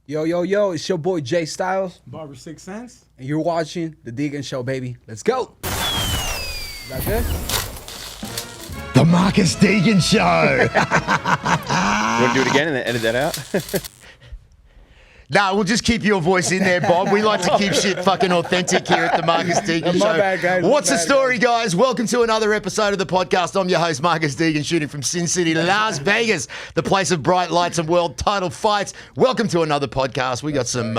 Yo, yo, yo, it's your boy Jay Styles. Barber 6 cents. And you're watching The Deegan Show, baby. Let's go. Is that good? The Marcus Deegan Show. You want to do it again and then edit that out? Nah, we'll just keep your voice in there, Bob. We like to keep shit fucking authentic here at the Marcus Deegan Show. My bad, guys. What's the story, guys? Welcome to another episode of the podcast. I'm your host, Marcus Deegan, shooting from Sin City, Las Vegas, the place of bright lights and world title fights. Welcome to another podcast. We got some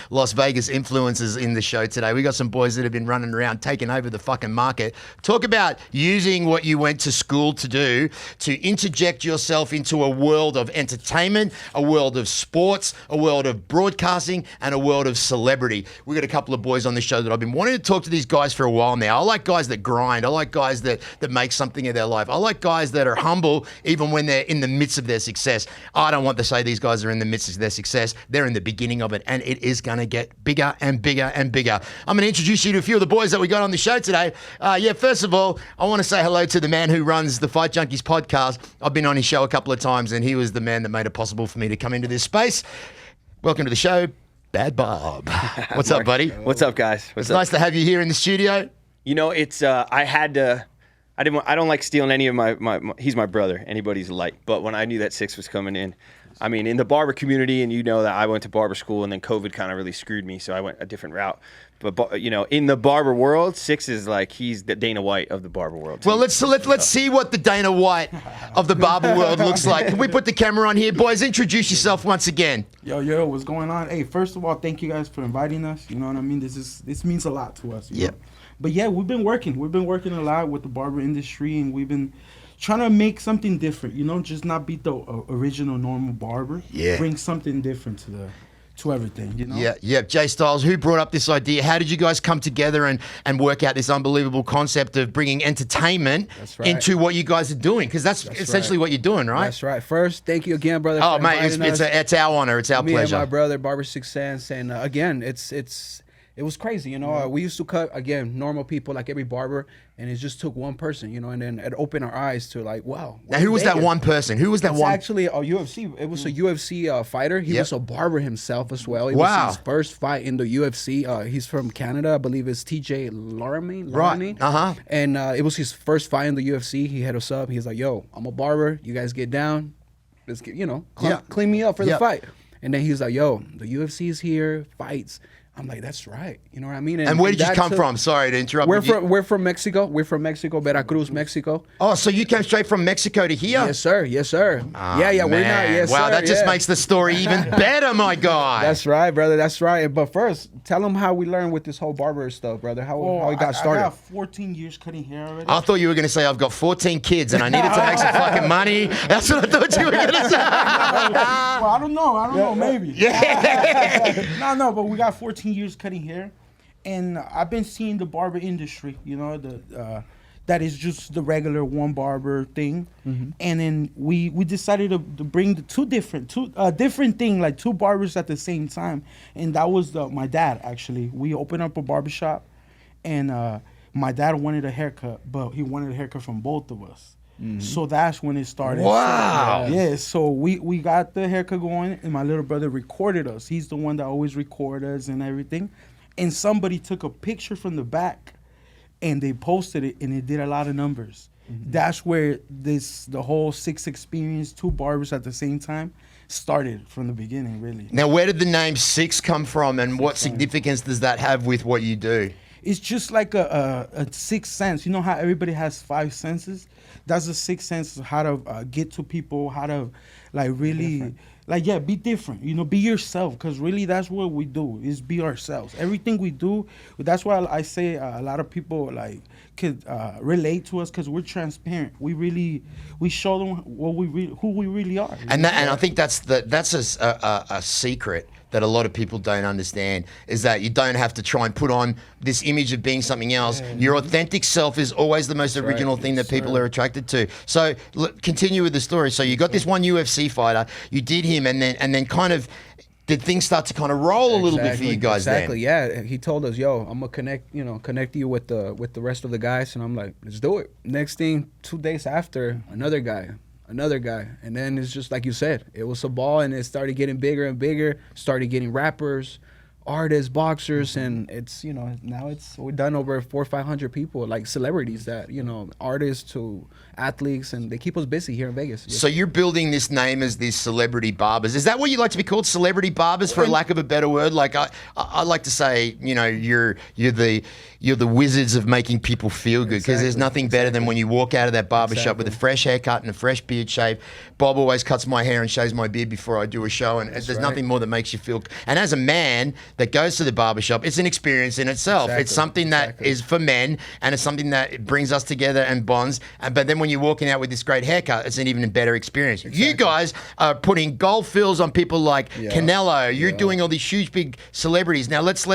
Las Vegas influencers in the show today. We got some boys that have been running around taking over the fucking market. Talk about using what you went to school to do to interject yourself into a world of entertainment, a world of sports, a world of broadcasting, and a world of celebrity. We got a couple of boys on the show that I've been wanting to talk to these guys for a while now. I like guys that grind. I like guys that make something of their life. I like guys that are humble even when they're in the midst of their success. I don't want to say these guys are in the midst of their success. They're in the beginning of it, and it is going to get bigger and bigger and bigger. I'm going to introduce you to a few of the boys that we got on the show today. First of all, I want to say hello to the man who runs the Fight Junkies podcast. I've been on his show a couple of times, and he was the man that made it possible for me to come into this space. Welcome to the show, Bad Bob. What's up, buddy? What's up, guys? It's nice to have you here in the studio. You know, it's I don't like stealing any of my he's my brother. Anybody's alike. But when I knew that Six was coming in, I mean, in the barber community, and you know that I went to barber school, and then COVID kind of really screwed me, so I went a different route. But you know, in the barber world, Six is like he's the Dana White of the barber world. Well, let's see what the Dana White of the barber world looks like. Can we put the camera on here, boys? Introduce yourself once again. Yo, what's going on? Hey, first of all, thank you guys for inviting us. You know what I mean? This means a lot to us. You know? But yeah, we've been working a lot with the barber industry, and we've been trying to make something different. You know, just not be the original normal barber. Yeah. Bring something different to everything, you know? Yeah. Jay Styles, who brought up this idea? How did you guys come together and work out this unbelievable concept of bringing entertainment into what you guys are doing? Because that's essentially what you're doing, right? That's right. First, thank you again, brother. Oh, mate, it's our honor. It's our pleasure. Me and my brother, Barber 6 cents. And again, it was crazy, you know. We used to cut, again, normal people like every barber, and it just took one person, you know, and then it opened our eyes to like, wow. Now, who was that one person? Who was that one? Actually, a UFC. It was a UFC fighter. He was a barber himself as well. It Wow. was his first fight in the UFC. He's from Canada. I believe it's TJ Laramie. Right. Uh-huh. And it was his first fight in the UFC. He hit us up. He's like, yo, I'm a barber. You guys get down. Let's get, you know, clean me up for the fight. And then he's like, yo, the UFC is here, fights. I'm like, that's right. You know what I mean? And where did you come from? Sorry to interrupt. We're from Mexico. We're from Mexico, Veracruz, Mexico. Oh, so you came straight from Mexico to here? Yes, sir. Oh, We're not. man. Wow, that just makes the story even better, my guy. That's right, brother. That's right. But first, tell them how we learned with this whole barber stuff, brother. How we got started. I got 14 years cutting hair already. I thought you were going to say I've got 14 kids and I needed to make some fucking money. That's what I thought you were going to say. Well, I don't know. Maybe. Yeah. No, but we got 14 years cutting hair. And I've been seeing the barber industry, you know, that is just the regular one barber thing. Mm-hmm. And then we decided to bring the two different thing, like two barbers at the same time. And that was my dad, actually. We opened up a barbershop, and my dad wanted a haircut, but he wanted a haircut from both of us. Mm-hmm. So that's when it started. Wow. So we got the haircut going, and my little brother recorded us. He's the one that always records us and everything. And somebody took a picture from the back, and they posted it, and it did a lot of numbers. Mm-hmm. That's where the whole Six experience, two barbers at the same time, started from the beginning, really. Now, where did the name Six come from, and what significance does that have with what you do? It's just like a sixth sense. You know how everybody has five senses? That's the sixth sense of how to get to people, how to like really... be different, you know, be yourself, because really that's what we do, is be ourselves. Everything we do, that's why I say a lot of people could relate to us, because we're transparent. We show them who we really are. And I think that's a secret that a lot of people don't understand, is that you don't have to try and put on this image of being something else. Yeah. Your authentic self is always the most original thing that people are attracted to. So continue with the story. So you got this one UFC fighter, you did him, and then kind of did things start to kind of roll a little bit for you guys then? Exactly, yeah. He told us, yo, I'm gonna connect you with the rest of the guys, and I'm like, let's do it. Next thing, 2 days after, another guy another guy. And then it's just like you said, it was a ball, and it started getting bigger and bigger, started getting rappers, artists, boxers, and it's, you know, now we've done over 400 or 500 people, like celebrities that, you know, artists to athletes, and they keep us busy here in Vegas. So you're building this name as these celebrity barbers. Is that what you like to be called, celebrity barbers, for lack of a better word? Like I like to say, you know, you're the wizards of making people feel good, because there's nothing better than when you walk out of that barbershop with a fresh haircut and a fresh beard shave. Bob always cuts my hair and shaves my beard before I do a show, and there's nothing more that makes you feel. And as a man that goes to the barbershop, it's an experience in itself. It's something that is for men, and it's something that brings us together and bonds. But then when you're walking out with this great haircut, it's an even better experience. You guys are putting gold fills on people like Canelo. You're doing all these huge, big celebrities. Now let's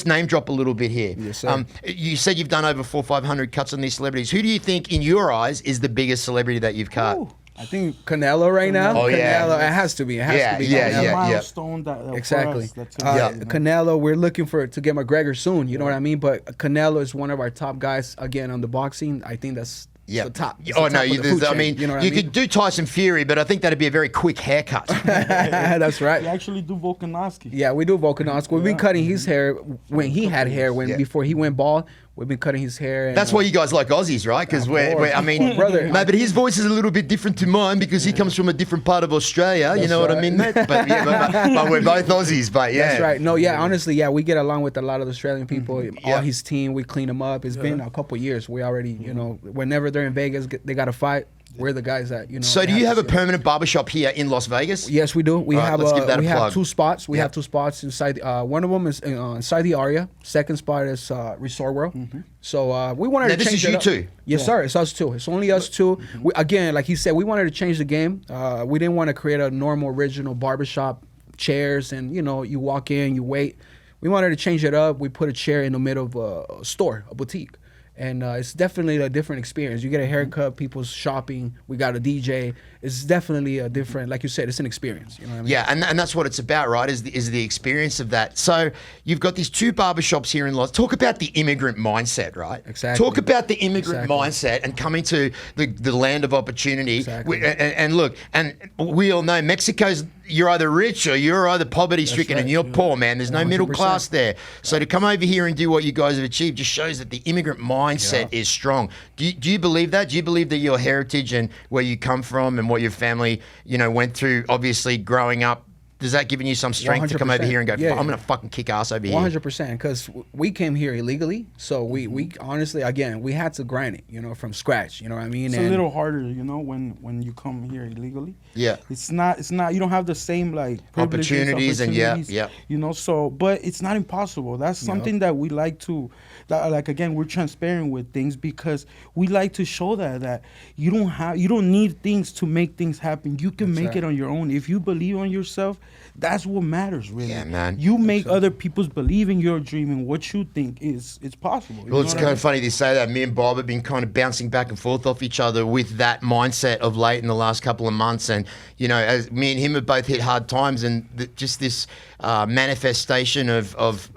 name drop a little bit here. Yes, sir. You said you've done over 400 or 500 cuts on these celebrities. Who do you think, in your eyes, is the biggest celebrity that you've cut? Ooh. I think Canelo right now. Oh, yeah. Canelo, it has to be. It has to be. A milestone that Exactly. for us, that's Canelo, we're looking to get McGregor soon. You know what I mean? But Canelo is one of our top guys again on the boxing. I think that's the top. It's Oh the no, top of the food chain, you know what I mean? could do Tyson Fury, but I think that'd be a very quick haircut. That's right. We actually do Volkanovski. Yeah, we do Volkanovski. We've been cutting his hair when he had hair, before he went bald. We've been cutting his hair. And, That's why you guys like Aussies, right? Because I mean, brother. No, but his voice is a little bit different to mine because he comes from a different part of Australia. You know what I mean, mate? But we're both Aussies. But yeah, that's right. No, yeah, honestly, yeah, we get along with a lot of the Australian people. All his team, we clean them up. It's been a couple years. We already, you know, whenever they're in Vegas, they got to fight. We're the guys that, you know. So do you have a permanent barbershop here in Las Vegas? Yes, we do. We have let's give that a plug. have two spots. We have two spots inside. One of them is inside the Aria. Second spot is Resort World. So we wanted to this change is you up. two? Yes, sir. It's us two. It's only us two. We, again, like he said, we wanted to change the game. We didn't want to create a normal, original barbershop chairs, and you know, you walk in, you wait. We wanted to change it up. We put a chair in the middle of a store, a boutique. And it's definitely a different experience. You get a haircut, people's shopping. We got a DJ. It's definitely a different, like you said, it's an experience. You know what I mean? Yeah, and that's what it's about, right? Is the experience of that. So you've got these two barbershops here in Los. Talk about the immigrant mindset, right? Exactly. Talk about the immigrant mindset and coming to the land of opportunity. Exactly. And look, and we all know Mexico's. You're either rich or you're either poverty-stricken, and you're poor, man. There's no middle class there. So to come over here and do what you guys have achieved just shows that the immigrant mindset is strong. Do you believe that? Do you believe that your heritage and where you come from and what your family, you know, went through, obviously growing up, does that giving you some strength to come over here and go, I'm going to fucking kick ass over here? 100%, because we came here illegally. So we honestly, again, we had to grind it, you know, from scratch. You know what I mean? It's a little harder, you know, when you come here illegally. Yeah. It's not, you don't have the same, like, opportunities and you know, so, but it's not impossible. That's something that we like to, like, again, we're transparent with things because we like to show that you don't need things to make things happen. You can make it on your own. If you believe on yourself, that's what matters, really. Yeah, man. You make other people's believe in your dream and what you think it's possible. Well, it's kind of funny to say that. Me and Bob have been kind of bouncing back and forth off each other with that mindset of late in the last couple of months. And, you know, as me and him have both hit hard times, and just this manifestation of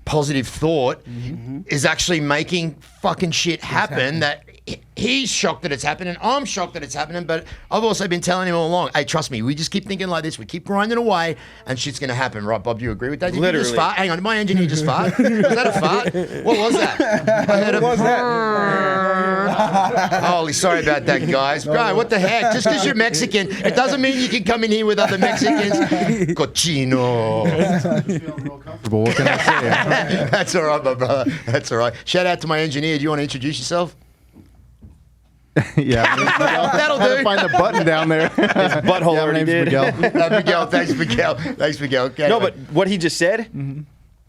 positive thought is actually making fucking shit happen that he's shocked that it's happening. I'm shocked that it's happening, but I've also been telling him all along, hey, trust me, we just keep thinking like this. We keep grinding away and shit's going to happen. Right, Bob, do you agree with that? Did Literally. you just fart? Hang on, did my engineer just fart? Was that a fart? What was that? I heard What was Holy, sorry about that, guys. Bro, what the heck? Just because you're Mexican, it doesn't mean you can come in here with other Mexicans. Cochino. What can I say? That's all right, my brother. That's all right. Shout out to my engineer. Do you want to introduce yourself? Yeah, That'll I had do. to find the button down there. Butthole Yeah, my already name's did. Miguel. Miguel, thanks, Miguel. Thanks, Miguel. Okay. No, but what he just said,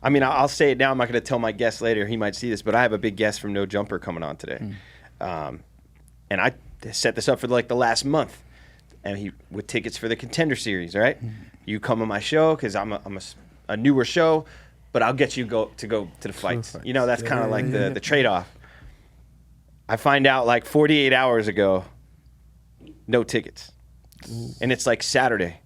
I mean, I'll say it now. I'm not going to tell my guest later. He might see this, but I have a big guest from No Jumper coming on today. And I set this up for like the last month. And he with tickets for the Contender Series, right? You come on my show because I'm a newer show, but I'll get you to go to the fights. You know, that's kind of like the trade-off. I find out like 48 hours ago, no tickets. And it's like Saturday.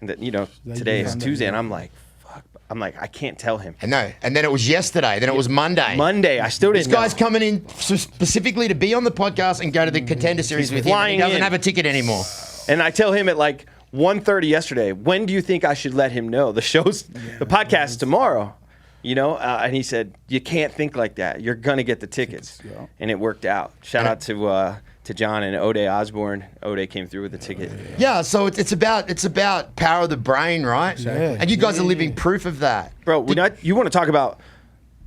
And that, you know, today is Tuesday, and I'm like, fuck. I'm like, I can't tell him. I know. And then it was yesterday. Then it was Monday. Monday, I still didn't This guy's know. coming in specifically to be on the podcast and go to the Contender Series with him. And he flying doesn't in. have a ticket anymore. And I tell him at like 1:30 yesterday, when do you think I should let him know? The podcast is tomorrow. You know, and he said, you can't think like that. You're going to get the tickets. Yeah. And it worked out. Shout out to John and Ode Osborne. Ode came through with the ticket. Yeah, so it's about power of the brain, right? Exactly. And you guys are living proof of that. Bro, you want to talk about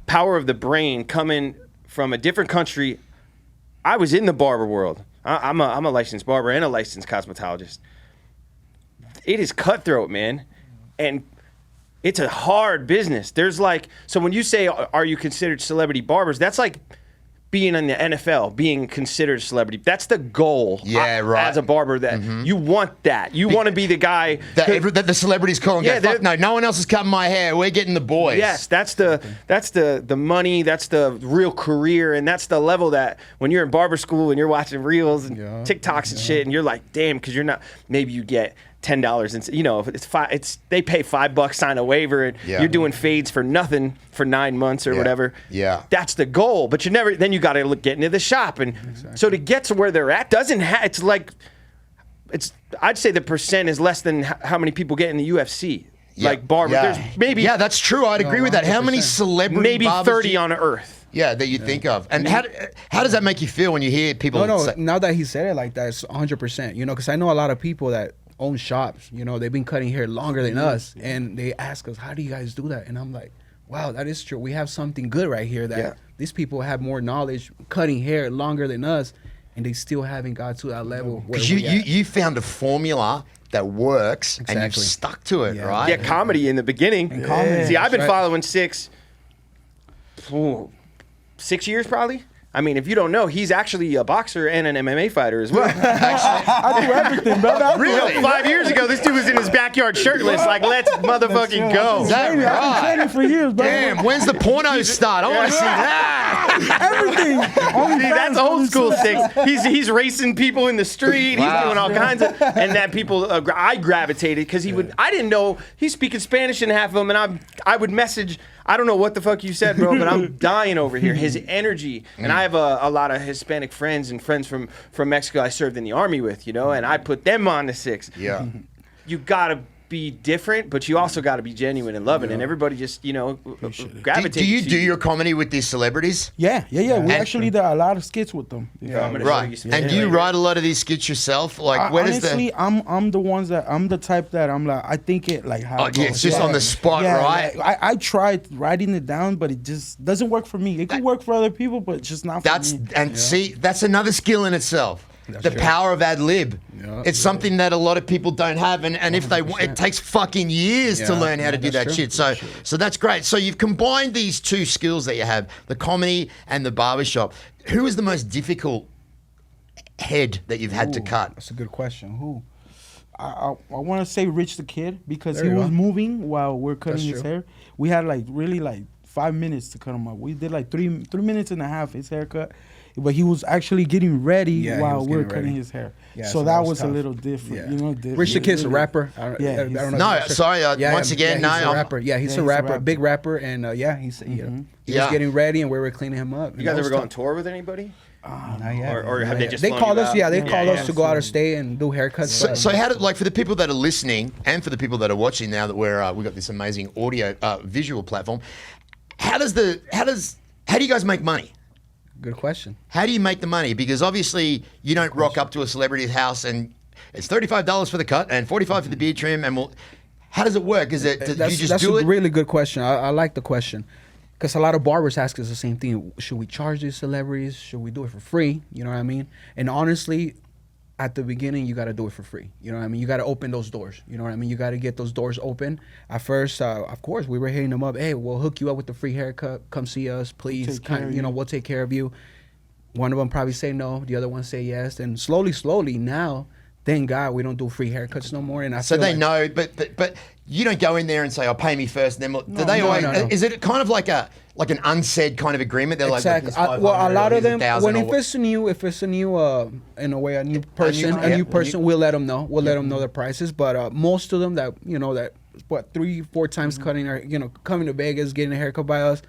power of the brain coming from a different country. I was in the barber world. I'm a licensed barber and a licensed cosmetologist. It is cutthroat, man. And it's a hard business. There's like, so when you say, are you considered celebrity barbers? That's like being in the NFL, being considered a celebrity. That's the goal. Yeah, right. As a barber, that you want that. You want to be the guy That the celebrities call and Yeah, go, fuck no one else is cutting my hair. We're getting the boys. Yes, that's the money, that's the real career, and that's the level that when you're in barber school and you're watching reels and TikToks and shit, and you're like, damn, because you're not. Maybe you get $10 and they pay $5, sign a waiver, and you're doing fades for nothing for 9 months or whatever. Yeah, that's the goal. But you never. Then you got to get into the shop, and so to get to where they're at it's like. I'd say the percent is less than how many people get in the UFC. Like barber, there's maybe that's true. I'd agree with that. How many celebrity maybe barbers 30 on earth. Yeah, that you think of. And how does that make you feel when you hear people? No. Now that he said it like that, it's 100%. You know, because I know a lot of people that own shops. You know, they've been cutting hair longer than us, and they ask us, "How do you guys do that?" And I'm like, "Wow, that is true. We have something good right here. That these people have more knowledge cutting hair longer than us." And they still haven't got to that level. Because you found a formula that works and you've stuck to it, right? Yeah, comedy in the beginning. See, I've been following 6 years probably. I mean, if you don't know, he's actually a boxer and an MMA fighter as well. I do everything, brother. Really? 5 years ago, this dude was in his backyard shirtless, like, let's motherfucking go. Is that I've been right? training for years, bro. Damn, when's the porno start? I want to see that. Everything. See, that's old school Six. He's racing people in the street. He's doing all kinds of, and that people. I gravitated because I didn't know he's speaking Spanish in half of them, and I would message. I don't know what the fuck you said, bro, but I'm dying over here. His energy, and I have a lot of Hispanic friends and friends from Mexico I served in the army with, you know, and I put them on the 6. Yeah. You gotta be different, but you also gotta be genuine and loving, and everybody just, you know, gravitates. Do you to do your comedy with these celebrities? Yeah. We actually did a lot of skits with them. I'm gonna show you Right. some And do you later. write a lot of these skits yourself? Like, where does honestly, I'm the type that I'm like, I think it like how. Oh, it yeah, goes. it's just on the spot, right? Like, I tried writing it down, but it just doesn't work for me. It could work for other people, but it's just not for me. See, that's another skill in itself. The power of ad lib. Yeah, It's something that a lot of people don't have, and if they it takes fucking years to Yeah, learn how to do that that's shit. true. So that's great. So you've combined these two skills that you have, the comedy and the barbershop. Who is the most difficult head that you've had to cut? That's a good question. Who? I want to say Rich the Kid because There he you was go. moving while we're cutting That's his true. hair. We had like 5 minutes to cut him up. We did like 3 minutes and a half his haircut, but he was actually getting ready Yeah, he while was we were getting cutting ready. his hair. Yeah, so so that that was was a tough. little different, Yeah. you know. Different. Rich the Kid's a Really- rapper. Yeah, I don't know. he's- if No, you're sure. sorry. Once again, no. he's a I'm- rapper. Yeah, he's Yeah, a he's a rapper, rapper. big rapper, and he Yeah. was getting ready, and we were cleaning him up. You guys ever go on tour with anybody? Not yet. Or have they just They flown called you us. out? Yeah, they Yeah, called yeah. us to go out of state and do haircuts. So how did, like, for the people that are listening and for the people that are watching now that we've got this amazing audio visual platform, how do you guys make money? Good question. How do you make the money? Because obviously you don't rock up to a celebrity's house and it's $35 for the cut and $45 for the beard trim, and how does it work? Is it do you just That's do a it? really good question. I like the question because a lot of barbers ask us the same thing. Should we charge these celebrities? Should we do it for free? You know what I mean? And honestly, at the beginning, you got to do it for free. You know what I mean? You got to open those doors. You know what I mean? You got to get those doors open. At first, of course, we were hitting them up. Hey, we'll hook you up with the free haircut. Come see us, please. Take care of you. We'll take care of you. One of them probably say no. The other one say yes. And slowly now, thank God we don't do free haircuts no more. And I So feel they like, know, but you don't go in there and say, "Oh, pay me first." And then do they always? no. Is it kind of like an unsaid kind of agreement? They're Exactly. like, "Look, Well, a lot of here's them, 1,000 when or if it's a new, in a way, a new person, yeah. we'll let them know. We'll let them know the prices. But most of them that what 3-4 times cutting our, coming to Vegas, getting a haircut by us,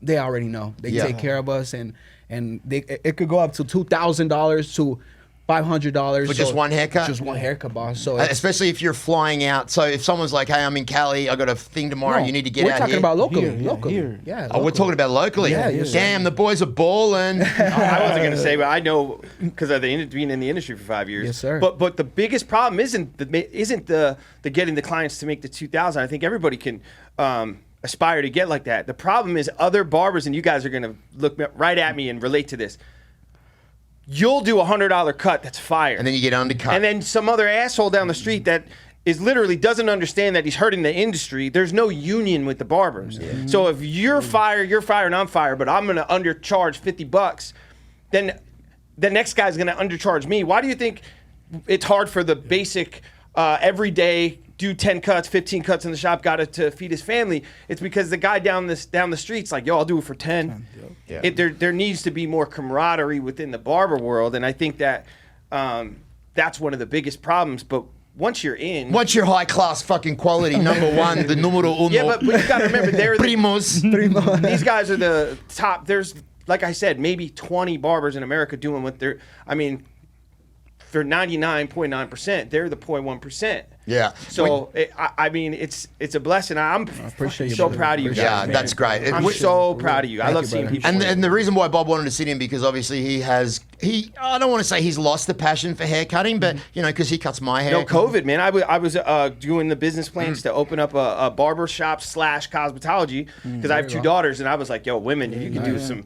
they already know. They take care of us, and it could go up to $2,000 to $500 for just one haircut. Just one haircut, boss. So especially if you're flying out. So if someone's like, "Hey, I'm in Cali. I got a thing tomorrow. You need to get out here." We're talking about locally. Here. Yeah. Oh, we're talking about locally. Yeah, yes, sir. Damn, the boys are balling. I wasn't going to say, but I know because of being in the industry for 5 years. Yes, sir. But the biggest problem isn't the getting the clients to make the 2,000. I think everybody can aspire to get like that. The problem is other barbers, and you guys are going to look right at me and relate to this. You'll do a $100 cut that's fire, And then you get undercut. and then some other asshole down the street that is literally doesn't understand that he's hurting the industry. There's no union with the barbers. So if you're fire, and I'm fire, but I'm gonna undercharge $50, then the next guy's gonna undercharge me. Why do you think it's hard for the basic everyday do 10 cuts, 15 cuts in the shop, got it to feed his family? It's because the guy down the street's like, yo, I'll do it for 10. Yeah. There needs to be more camaraderie within the barber world, and I think that that's one of the biggest problems. But once you're high class fucking quality, number one, the numero uno. yeah, but you got to remember they're Primos. these guys are the top. There's, like I said, maybe 20 barbers in America doing what they're. I mean, for 99.9%, they're the 0.1%. Yeah. So I mean, it's a blessing. I'm appreciate you, so brother. proud of you guys. Yeah, man. that's great. I'm so proud of you. I love you, seeing brother. people. And the reason why Bob wanted to sit in, because obviously I don't want to say he's lost the passion for hair cutting, but because he cuts my hair. No, COVID, man. I was doing the business plans to open up a barbershop / cosmetology because I have 2 daughters, and I was like, yo, women, if you can do some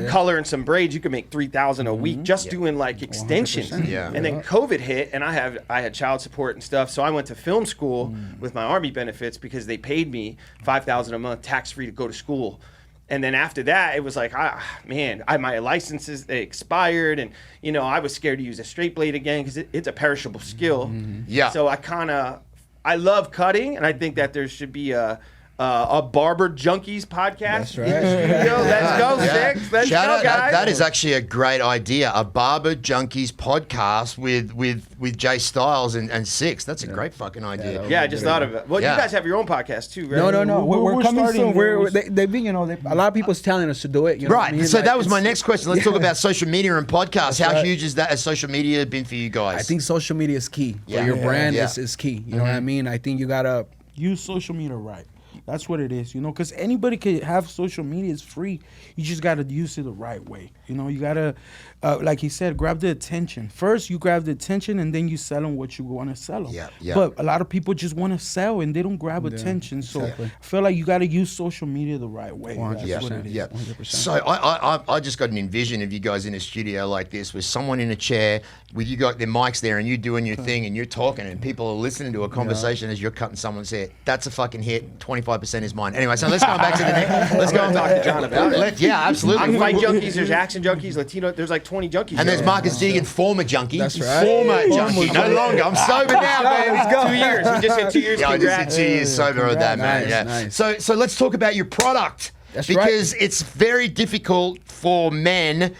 color and some braids, you can make $3,000 a week just doing like extensions. 100%. Yeah. And then COVID hit, and I had child support and stuff, so I went to film school with my Army benefits because they paid me $5,000 a month tax free to go to school. And then after that, it was like, my licenses, they expired, and I was scared to use a straight blade again because it's a perishable skill. Yeah. So I love cutting, and I think that there should be a Barber Junkies podcast. That's right. Let's go, Six. Let's Shout go, out, guys. that is actually a great idea. A Barber Junkies podcast with Jay Styles and Six. That's a great fucking idea. Yeah, I just thought of it. Well, Yeah. you guys have your own podcast too, right? No. We're coming starting. soon. They've been, a lot of people's telling us to do it. You know what I Right. mean? So Like, that was my it's- next question. Let's talk about social media and podcasts. How right. huge is that? Has social media been for you guys? I think social media is key. Yeah. For your brand Yeah. is key. You know what I mean? I think you gotta. Use social media right. That's what it is, because anybody could have social media. It's free. You just got to use it the right way. You got to, like he said, grab the attention. First, you grab the attention, and then you sell them what you want to sell them. Yeah. But a lot of people just want to sell, and they don't grab attention. So I feel like you got to use social media the right way. That's what it is. Yeah. 100%. So I just got an envision of you guys in a studio like this with someone in a chair with you got their mics there and you doing your thing and you're talking and people are listening to a conversation as you're cutting someone's hair. That's a fucking hit. 25% is mine. Anyway, so let's go back to the next. Let's go and talk to John about it. Yeah, absolutely. I'm fight junkies. There's action junkies, Latino. There's like 20 junkies. And there's Marcus Deegan, former junkie. That's right. Former junkie. No longer. I'm sober now, man. 2 years. We just hit 2 years. Yeah, I just did Congrats. 2 years sober with that, man. Nice, Yeah. nice. So let's talk about your product. That's because it's very difficult for men.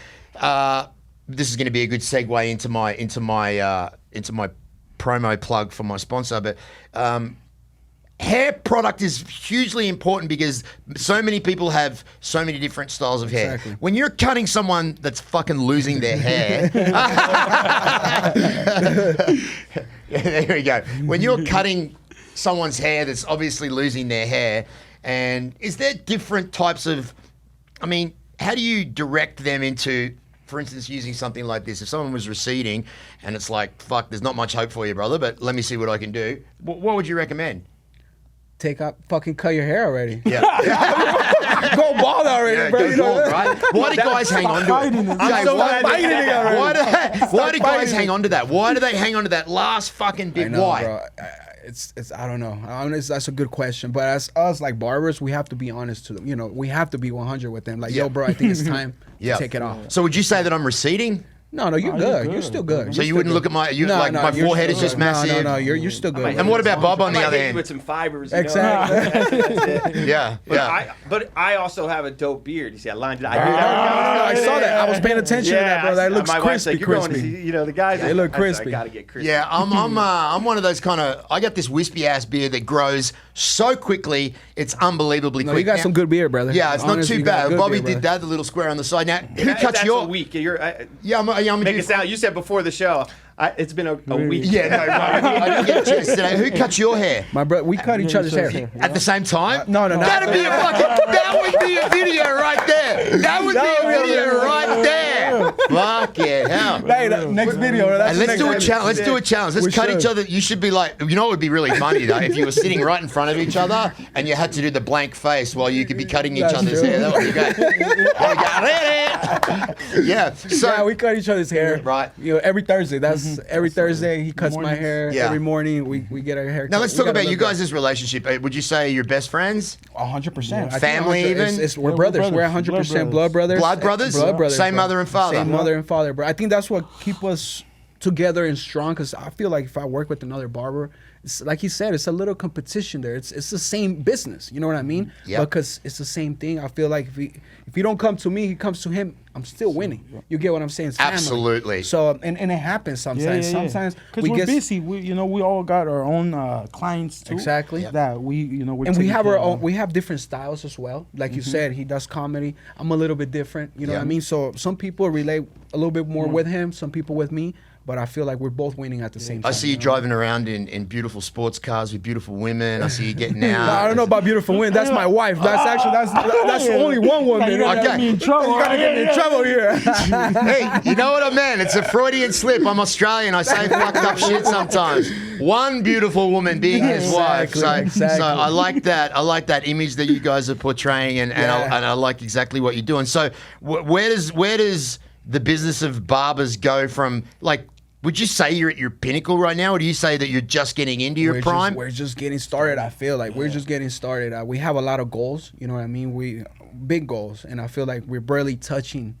This is going to be a good segue into my promo plug for my sponsor, but hair product is hugely important because so many people have so many different styles of hair. Exactly. When you're cutting someone that's fucking losing their hair, yeah, there we go. When you're cutting someone's hair that's obviously losing their hair, and is there different types of, how do you direct them into, for instance, using something like this? If someone was receding and it's like, fuck, there's not much hope for you, brother, but let me see what I can do. What would you recommend? Fucking cut your hair already. Yeah. Go bald already, Yeah, bro. go You know bald, that? right? Why do guys hang on to it? I'm so glad that- Why do guys hang on to that? Why do they hang on to that last fucking I bit? know, Why? bro. It's I don't know. That's a good question. But as us like barbers, we have to be honest to them. We have to be 100 with them. Like, yo, bro, I think it's time Yeah. to take it off. So would you say that I'm receding? No, you're No, good. you're You're still good. So you wouldn't look at my my you're forehead still is just good. massive. No, you're still good. And what about Bob on the I might other hit you hand? with some fibers. Exactly. That's it. Yeah, yeah. But I also have a dope beard. You see, I lined it. I saw that. I was paying attention to that, bro. That looks my wife's crispy, like, you're going to crispy. see, the guys. They look I said, crispy. I gotta get crispy. Yeah, I'm one of those kind of. I got this wispy ass beard that grows so quickly, it's unbelievably No, quick. you got Now- some good beer, brother. Yeah, it's not Honestly, too you got bad. good Bobby beer, did brother. that, the little square on the side. Now, who That's cuts your? a week. Yeah, I'm a Make dude- it sound. You said before the show. It's been a week. Yeah, no, I didn't get a chance today. Who cuts your hair? My brother, we cut each other's hair. At the same time? No. That'd be that would be a video right there. That would be a video right there. Fuck yeah, hell. Hey, next video. That's And the let's next do a video. challenge. Let's do a challenge. Let's We cut should. each other. You should be like, you know, it would be really funny though if you were sitting right in front of each other and you had to do the blank face while you could be cutting each That's other's true. hair. That would be great. There we go. Yeah. So Yeah, we cut each other's hair. Right. Every Thursday. That's every Thursday. He cuts my Mornings. hair. Yeah. Every morning we get our hair. now cut. let's We talk gotta about you look guys' relationship. Would you say you're best friends? 100%. Family even? We're Yeah, brothers. we're We're brothers. 100% blood brothers. Blood brothers? Blood brothers. Same bro. mother and father. Same mother and father, bro. I think that's what keep us together and strong. Because I feel like if I work with another barber, it's, like he said, it's a little competition there. It's the same business. You know what I mean? Yeah. Because it's the same thing. I feel like if you don't come to me, he comes to him. I'm still winning. You get what I'm saying? It's family. Absolutely. So and it happens sometimes. Sometimes because we're busy. We all got our own clients too. Exactly. That we're and we taking have care our of. own. We have different styles as well. Like you said, he does comedy. I'm a little bit different. You know Yeah. what I mean? So some people relate a little bit more with him. Some people with me. But I feel like we're both winning at the same time. I see you know? driving around in beautiful sports cars with beautiful women. I see you getting out. I don't know about beautiful women. That's my wife. That's only one woman. You gotta get me in trouble. You gotta get me in trouble here. Hey, you know what I meant? It's a Freudian slip. I'm Australian. I say fucked up shit sometimes. One beautiful woman being his wife. So I like that. I like that image that you guys are portraying, and I like exactly what you're doing. So where does the business of barbers go from, like, would you say you're at your pinnacle right now, or do you say that you're just getting into your prime? We're just getting started. I feel like we're just getting started. We have a lot of goals. You know what I mean? Big goals, and I feel like we're barely touching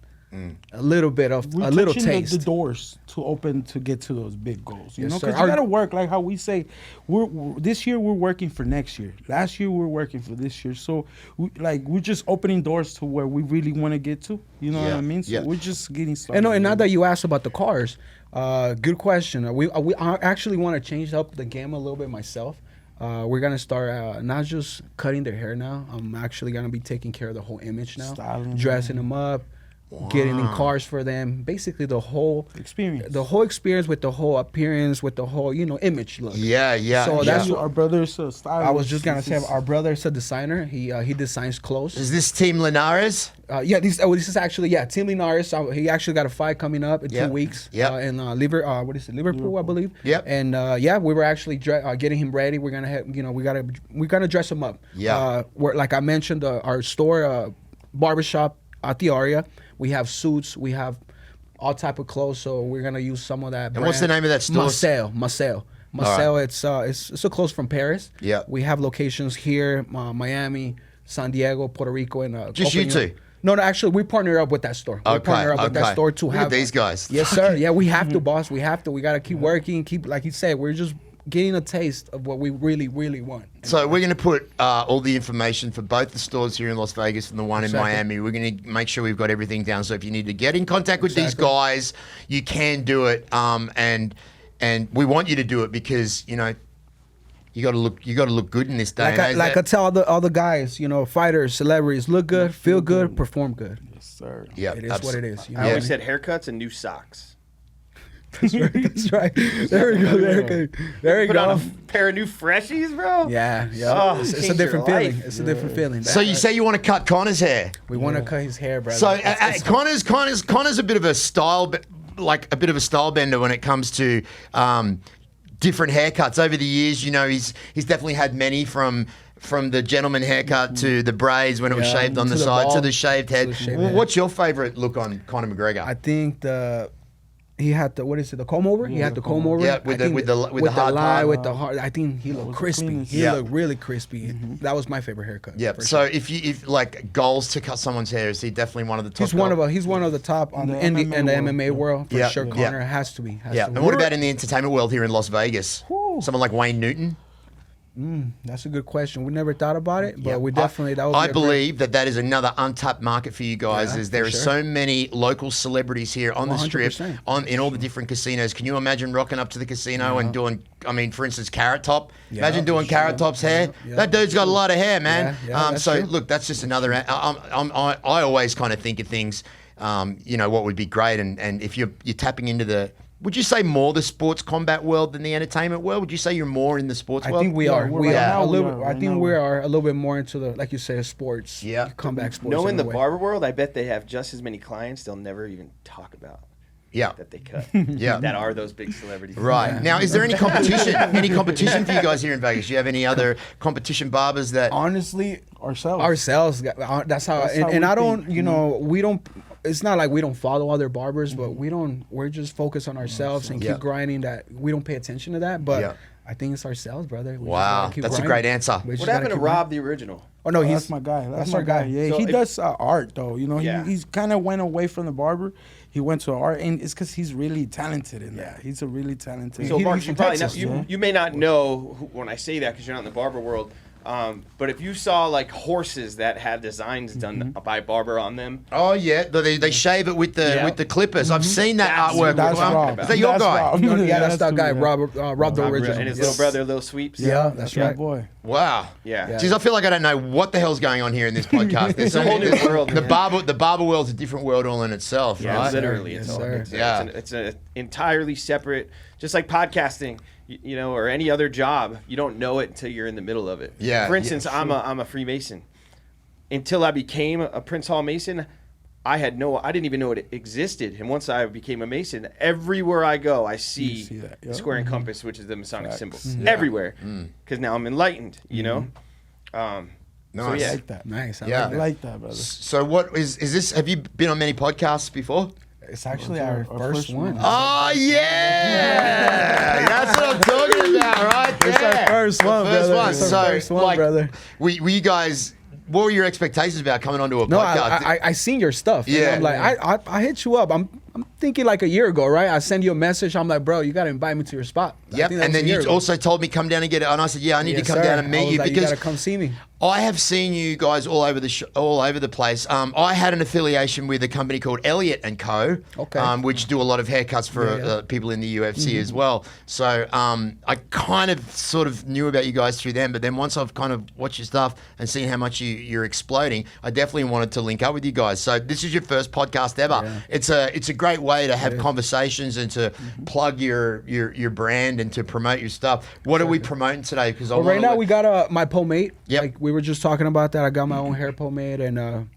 a little bit of We're a little touching taste. the doors to open to get to those big goals. You Yes, know, sir. because you gotta work like how we say. This year we're working for next year. Last year we're working for this year. So we're just opening doors to where we really want to get to. You know what I mean? So we're just getting started. And now that you asked about the cars, good question. I actually want to change up the game a little bit myself. We're gonna start not just cutting their hair now. I'm actually gonna be taking care of the whole image now, Styling dressing them up, getting in cars for them. Basically, the whole experience. with the whole appearance, with the whole image look. Yeah. So that's our brother's stylist. I was just gonna say, our brother is a designer. He designs clothes. Is this Team Linares? This is actually Tim Linares. He actually got a fight coming up in 2 weeks. Yep. In Liverpool, I believe. Yep. And we were actually getting him ready. We're gonna have, we're gonna dress him up. Yeah. Like I mentioned, our store, Barbershop at the area. We have suits. We have all type of clothes. So we're gonna use some of that. And what's the name of that store? Marcel. It's a clothes from Paris. Yeah. We have locations here, Miami, San Diego, Puerto Rico, and Just you two? No, actually, we partner up with that store. We partner up with that store to Look have at these guys. Yes, sir. Yeah, we have to, boss. We have to. We gotta keep working. Keep, like you said, we're just getting a taste of what we really, really want. So we're going to put all the information for both the stores here in Las Vegas and the one in Miami. We're going to make sure we've got everything down. So if you need to get in contact with these guys, you can do it. And we want you to do it because you got to look good in this day. I tell all the guys, fighters, celebrities, look good, feel good, perform good. Yes, sir. Yeah, It is what it is. I always said haircuts and new socks. That's right. There we go. There we Put on go. a pair of new freshies, bro. Yeah. Oh, It's a change different your feeling. life. It's a different feeling. So you say you want to cut Connor's hair? We want to cut his hair, brother. So Connor's a bit of a style, a bit of a style bender when it comes to different haircuts. Over the years, he's definitely had many from the gentleman haircut to the braids when it was shaved on the to the side to bald, the shaved head. to the shaved head. What's your favorite look on Conor McGregor? I think He had the comb over. He had the comb over. Yeah, with the hard line, part. with the hard. I think he looked was the crispy. cleanest. He Yeah. looked really crispy. That was my favorite haircut. Yeah. for So sure. if like goals to cut someone's hair, is he definitely one of the top? He's one of the top In the in the MMA MMA world for Yeah. sure. Yeah. Connor has to be. Yeah. And what about in the entertainment world here in Las Vegas? Whew. Someone like Wayne Newton. That's a good question. We never thought about it, but Yeah. we definitely that would I be a great- believe that is another untapped market for you guys. Yeah, Is there for are sure. so many local celebrities here on the strip, 100%. in all the different casinos. Can you imagine rocking up to the casino and doing? I mean, for instance, Carrot Top. Yeah, Imagine doing for sure. Carrot Top's hair. Yeah, That dude's got a lot of hair, man. Yeah, yeah, that's So true. look, that's just another. I always kind of think of things. What would be great, and if you're tapping into the. Would you say more the sports combat world than the entertainment world? Would you say you're more in the sports I world? think we Yeah, are. we're We right are now, a we little. are. I Right think now, we we are a little bit more into the, like you said, sports. Yeah. Comeback sports. Knowing in the a way. barber world, I bet they have just as many clients they'll never even talk about Yeah. that they cut. Yeah. That are those big celebrities. Right. Yeah. Now, is there any competition? Any competition for you guys here in Vegas? Do you have any other competition barbers that? Honestly, ourselves. Ourselves. That's how. That's and how and we I don't. think, You know, we don't. It's not like we don't follow other barbers, but we don't. We're just focused on ourselves and Yeah. keep grinding. That we don't pay attention to that, but Yeah. I think it's ourselves, brother. We just Wow, gotta keep that's a grinding. great answer. We just What gotta happened to keep Rob the original? grinding. Oh no, That's he's my guy. That's our my guy. Yeah, So he if- does art though. You know, Yeah. he's kind of went away from the barber. He went to art, and it's because he's really talented in that. He's a really talented. So, Mark, he's you from probably Texas, know, you may not know when I say that because you're not in the barber world. But if you saw like horses that have designs done by barber on them, Oh yeah, they shave it with the clippers. I've seen that That's artwork. That's Rob. Rob. Is that your That's guy? Rob. yeah, that's that guy, true, Rob the Rob original, and his Yes. little brother, Lil Sweeps. Yeah, that's my right. boy. Wow. Yeah. Yeah. Geez, I feel like I don't know what the hell's going on here in this podcast. There's It's a whole new world, The man. barber world's a different world all in itself, Yeah, right? literally. Yes, It's, sir. it's, Yeah. it's an entirely separate, just like podcasting, you know, or any other job. You don't know it until you're in the middle of it. Yeah, For yeah, instance, I'm a Freemason. Until I became a Prince Hall Mason, I didn't even know it existed. And once I became a Mason, everywhere I go, I see, see that, the yeah. square and compass, which is the Masonic Facts. symbol, Mm-hmm. everywhere. Because now I'm enlightened, you know. So Nice. yeah, I like that. Nice. I Yeah. like I that. like that, brother. So what is this? Have you been on many podcasts before? It's actually Our our first one. Oh yeah, that's what I'm talking about, right there. It's our first The one, first brother. one. It's our So, first one, like, brother. were you guys? What were your expectations about coming onto a No, podcast? I seen your stuff. Yeah. Yeah. I'm like, I hit you up. I'm thinking like a year ago, right? I send you a message. I'm like, bro, you gotta invite me to your spot. I Yep, think that and was then a year you ago. also told me come down and get it, and I said, yeah, I need Yes, to come sir. down and I meet was you like, because you gotta come see me. I have seen you guys all over all over the place. I had an affiliation with a company called Elliott and Co. Okay. Which do a lot of haircuts for Yeah. people in the UFC as well. So I kind of sort of knew about you guys through them, but then once I've kind of watched your stuff and seen how much you're exploding, I definitely wanted to link up with you guys. So this is your first podcast ever. Yeah. It's a great way to have conversations and to plug your brand and to promote your stuff. What are we promoting today? Because Well, right now we got my pomade. Yep. Like we were just talking about that. I got my own hair pomade, and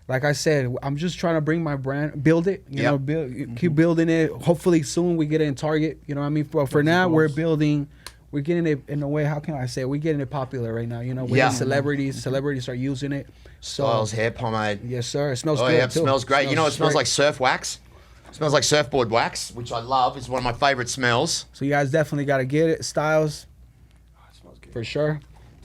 like I said, I'm just trying to bring my brand, build it. You Yep. know, keep building it. Hopefully soon we get it in Target. You know what I mean? But for now, we're building. We're getting it in a way. How can I say? We're getting it popular right now. You know, with Yeah. celebrities are using it. So Styles hair pomade. yes, sir. It smells Oh good yeah, it too. smells great. You know, it smells great. like surf wax. It smells like surfboard wax, which I love. It's one of my favorite smells. So you guys definitely got to get it. Styles, it smells good. for sure.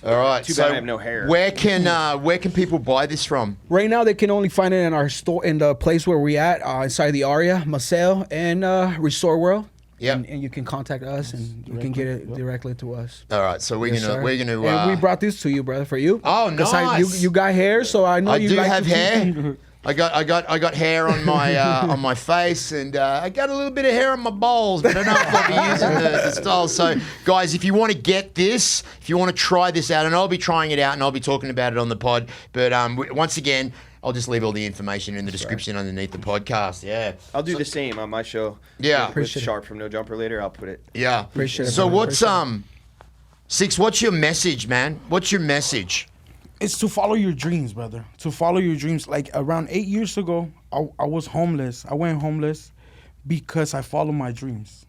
All right. Too bad I have no hair. Where can people buy this from? Right now, they can only find it in our store, in the place where we at, inside the Aria, Maceo, and Resort World. Yep. And you can contact us, and you can get it directly to us. All right. So Yes, sir. we're gonna. And we brought this to you, brother, for you. Oh, 'Cause nice. you got hair, so I know I you do like have to keep- hair. I got hair on my on my face, and I got a little bit of hair on my balls, but I don't know if I'll be using the style. So, guys, if you want to get this, if you want to try this out, and I'll be trying it out, and I'll be talking about it on the pod. But once again, I'll just leave all the information in the description underneath the podcast. Yeah, I'll do the same on my show. Yeah. with Appreciate it. Sharp from No Jumper later. I'll put it. yeah. Appreciate it, So brother. what's Six? What's your message, man? What's your message? It's to follow your dreams, brother. To follow your dreams. Like around 8 years ago, I was homeless. I went homeless because I followed my dreams.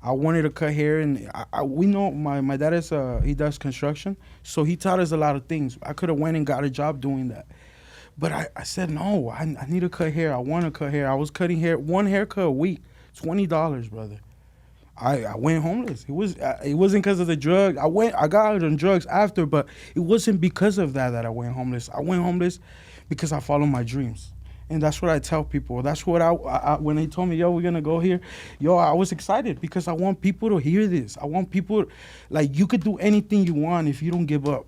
I wanted to cut hair, and we know my dad is he does construction, so he taught us a lot of things. I could have went and got a job doing that, but I said no. I need to cut hair. I want to cut hair. I was cutting hair, one haircut a week, $20, brother. I went homeless. It wasn't because of the drug. I got out on drugs after, but it wasn't because of that I went homeless. I went homeless because I followed my dreams. And that's what I tell people. That's what I when they told me, yo, we're gonna go here, I was excited because I want people to hear this. I want people, like, you could do anything you want if you don't give up.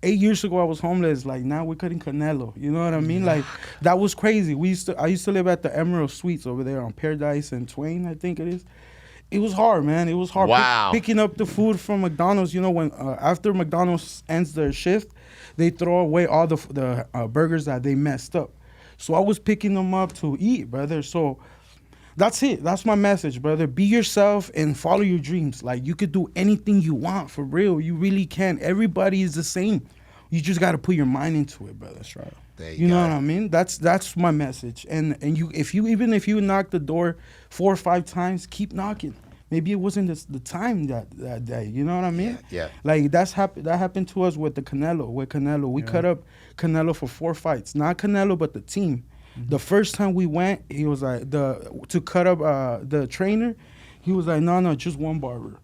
8 years ago I was homeless. Like, now we're cutting Canelo. You know what I mean? Like, that was crazy. I used to live at the Emerald Suites over there on Paradise and Twain, I think it is. It was hard, man. It was hard. Wow. Picking up the food from McDonald's. You know, when after McDonald's ends their shift, they throw away all the burgers that they messed up. So I was picking them up to eat, brother. So that's it. That's my message, brother. Be yourself and follow your dreams. Like, you could do anything you want, for real. You really can. Everybody is the same. You just got to put your mind into it, brother. That's right. There You know what I mean? That's my message. And if you knock the door 4 or 5 times, keep knocking. Maybe it wasn't the time that day. You know what I mean? Yeah. Like, that happened to us with the Canelo. With Canelo, we cut up Canelo for 4 fights. Not Canelo, but the team. Mm-hmm. The first time we went, he was like to cut up the trainer. He was like, no, just one barber.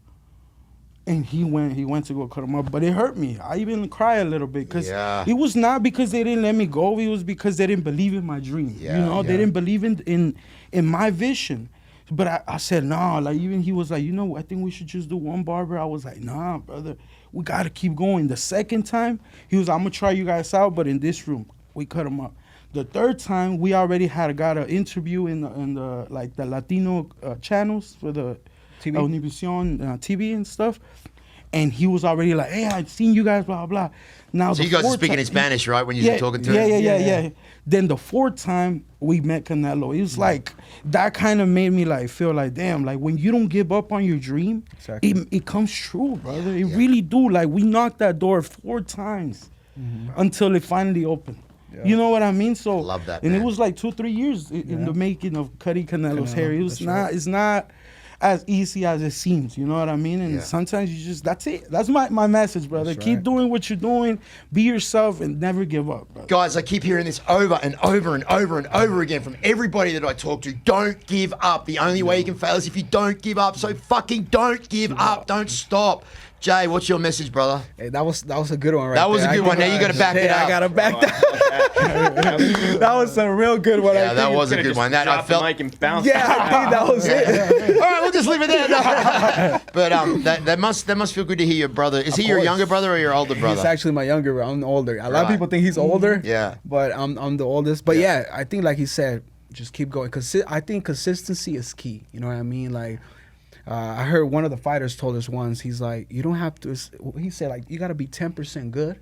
And he went to go cut him up, but it hurt me. I even cried a little bit because it was not because they didn't let me go. It was because they didn't believe in my dream. They didn't believe in my vision. But I said, nah, like, even he was like, I think we should just do one barber. I was like, nah, brother, we got to keep going. The second time, he was, I'm going to try you guys out, but in this room, we cut him up. The third time, we already got an interview in the Latino channels for the TV? Univision TV and stuff. And he was already like, hey, I've seen you guys, blah, blah. Now, so you guys are speaking in Spanish, right, when you're talking to him? Yeah. Then the 4th time we met Canelo, it was like, that kind of made me like feel like, damn, like, when you don't give up on your dream, it comes true, brother. It really do. Like, we knocked that door 4 times until it finally opened. Yeah. You know what I mean? So, I love that, and man. it was like 2-3 years in the making of cutting Canelo's hair. It was it's not as easy as it seems, you know what I mean? And sometimes you just, that's it. That's my message, brother. Keep doing what you're doing, be yourself, and never give up, brother. Guys, I keep hearing this over and over and over and over again from everybody that I talk to. Don't give up. The only way you can fail is if you don't give up. So fucking don't give up. Don't stop. Jay, what's your message, brother? Hey, that was a good one, right? That was there. a good one. Now you got to back it up. I got to back that. That was a real good one. Yeah, that was a good one. That I felt. The mic and bounce. Yeah, I think that was it. All right, we'll just leave it there. No. But that must feel good to hear your brother. Is he your younger brother or your older brother? He's actually my younger brother. I'm older. A lot of people think he's older. Yeah. But I'm the oldest. But yeah, I think, like he said, just keep going. I think consistency is key. You know what I mean? Like, I heard one of the fighters told us once, he's like, you don't have to, he said, like, you got to be 10% good,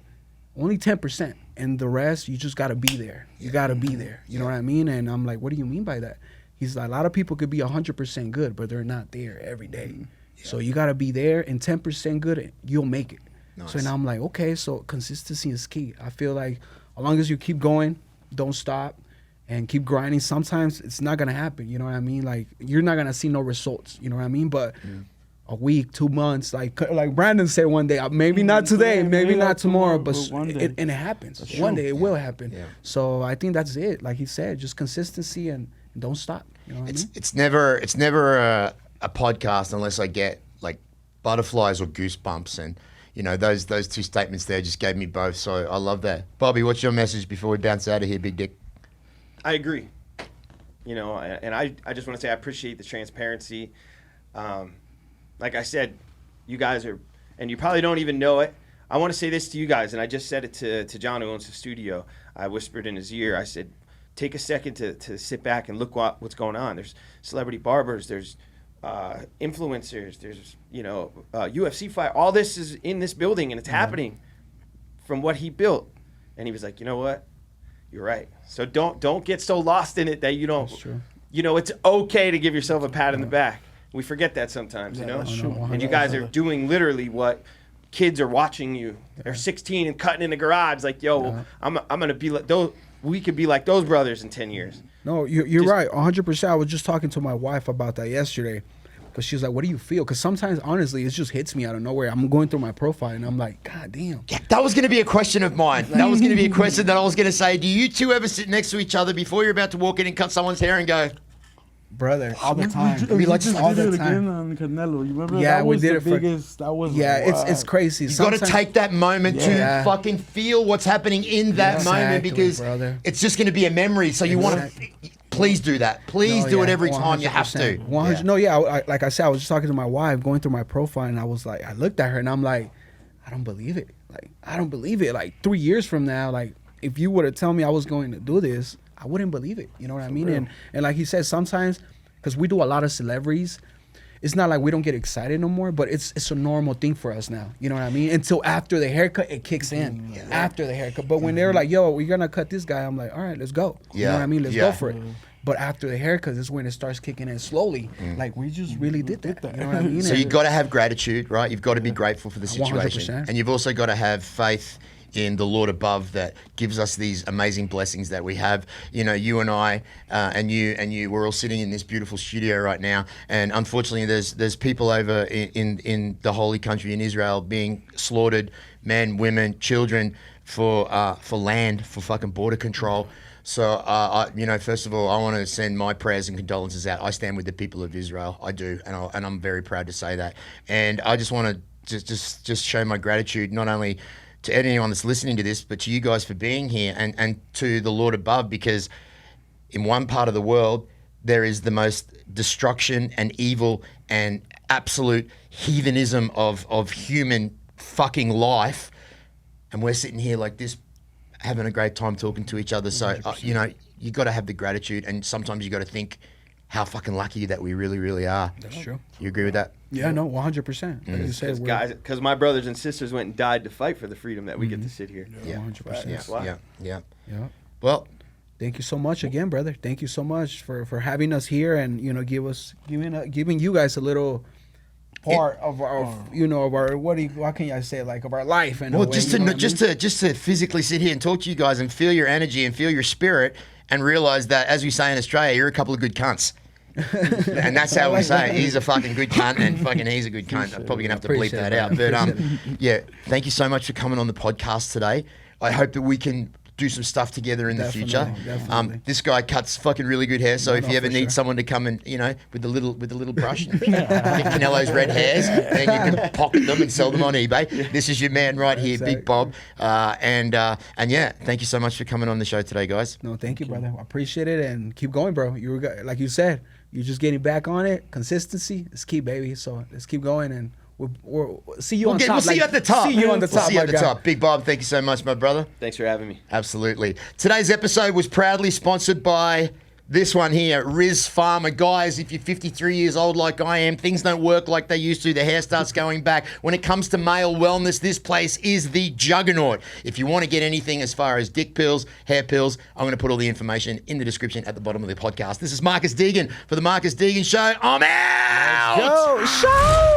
only 10%. And the rest, you just got to be there. You got to be there. You know what I mean? And I'm like, what do you mean by that? He's like, a lot of people could be 100% good, but they're not there every day. Yeah. So you got to be there, and 10% good, you'll make it. Nice. So now I'm like, okay, so consistency is key. I feel like as long as you keep going, don't stop, and keep grinding. Sometimes it's not gonna happen, you know what I mean? Like, you're not gonna see no results, you know what I mean? But a week, 2 months, like Brandon said one day, maybe not today, maybe not tomorrow, but it happens. One day it will happen. Yeah. So I think that's it. Like he said, just consistency and don't stop. You know what I mean? It's never a podcast unless I get like butterflies or goosebumps, and those 2 statements there just gave me both. So I love that. Bobby, what's your message before we bounce out of here, Big Dick? I agree. And I just want to say I appreciate the transparency. Like I said, you guys are, and you probably don't even know it. I want to say this to you guys, and I just said it to John, who owns the studio. I whispered in his ear. I said, take a second to sit back and look what's going on. There's celebrity barbers. There's influencers. There's UFC fight. All this is in this building, and it's happening from what he built. And he was like, you know what? You're right. So don't get so lost in it that you don't. That's true. It's okay to give yourself a pat in the back. We forget that sometimes, That's true. And you guys are doing literally what kids are watching you. They're 16 and cutting in the garage. Like, I'm gonna be like those. We could be like those brothers in 10 years. No, you're right, 100%. I was just talking to my wife about that yesterday. Because she was like, what do you feel? Because sometimes, honestly, it just hits me out of nowhere. I'm going through my profile, and I'm like, God damn. Yeah, that was going to be a question of mine. That was going to be a question that I was going to say. Do you two ever sit next to each other before you're about to walk in and cut someone's hair and go, brother, all the time. We like just all did the it time. again on Canelo. You remember? Yeah, that we was did the it for- biggest. That was Yeah, it's crazy. You've got to Sometimes- take that moment to Yeah. fucking feel what's happening in that moment, Exactly, because brother. it's just going to be a memory. So you want to, please do that. Please No, do it yeah, every time you have to. 100%. 100. No, yeah. Like I said, I was just talking to my wife, going through my profile, and I was like, I looked at her, and I'm like, I don't believe it. Like, I don't believe it. Like 3 years from now, like if you were to tell me I was going to do this, I wouldn't believe it. You know what I mean? And like he said, sometimes, because we do a lot of celebrities, it's not like we don't get excited no more, but it's a normal thing for us now. You know what I mean? Until after the haircut, it kicks in. After the haircut. But when they're like, yo, we're going to cut this guy, I'm like, all right, let's go. You know what I mean? Let's go for it. But after the haircut is when it starts kicking in slowly. Like, we just really did that. You know what I mean? So you've got to have gratitude, right? You've got to be grateful for the situation. 100%. And you've also got to have faith in the Lord above that gives us these amazing blessings that we have. You know, you and I and you, we're all sitting in this beautiful studio right now. And unfortunately, there's people over in the holy country in Israel being slaughtered, men, women, children, for land, for fucking border control. So, you know, first of all, I want to send my prayers and condolences out. I stand with the people of Israel. I do, and I'm very proud to say that. And I just want to just show my gratitude, not only to anyone that's listening to this, but to you guys for being here, and to the Lord above, because in one part of the world, there is the most destruction and evil and absolute heathenism of human fucking life. And we're sitting here like this, having a great time talking to each other. So, you know, you got to have the gratitude, and sometimes you got to think how fucking lucky that we really, really are. That's true. You agree with that? Yeah, no, 100%. Like you said, Guys, because my brothers and sisters went and died to fight for the freedom that we get to sit here. Yeah. 100%. Wow. Yeah. Yeah. Well, Thank you so much again, brother. Thank you so much for having us here, and you know, giving you guys a little part of our what can I say, like, of our life. And well, just to physically sit here and talk to you guys and feel your energy and feel your spirit, and realize that, as we say in Australia, you're a couple of good cunts. And that's how we say it. He's a fucking good cunt, and fucking he's a good cunt. I'm probably gonna have to bleep that out. But yeah, thank you so much for coming on the podcast today. I hope that we can do some stuff together in the future. Definitely. This guy cuts fucking really good hair, so if you ever need someone to come and, you know, with the little brush, and get Canelo's red hairs, and you can pocket them and sell them on eBay. This is your man right here, Big Bob. And yeah, thank you so much for coming on the show today, guys. No, thank you, brother. I appreciate it, and keep going, bro. You were, like you said, you're just getting back on it. Consistency is key, baby. So let's keep going, and we'll see you on top. We'll see you at the top. See you on the top. We'll see you at my the guy. top. Big Bob, thank you so much, my brother. Thanks for having me. Absolutely. Today's episode was proudly sponsored by this one here, Riz Farmer. Guys, if you're 53 years old like I am, things don't work like they used to. The hair starts going back. When it comes to male wellness, this place is the juggernaut. If you want to get anything as far as dick pills, hair pills, I'm going to put all the information in the description at the bottom of the podcast. This is Marcus Deegan for The Marcus Deegan Show. I'm out! Go, show!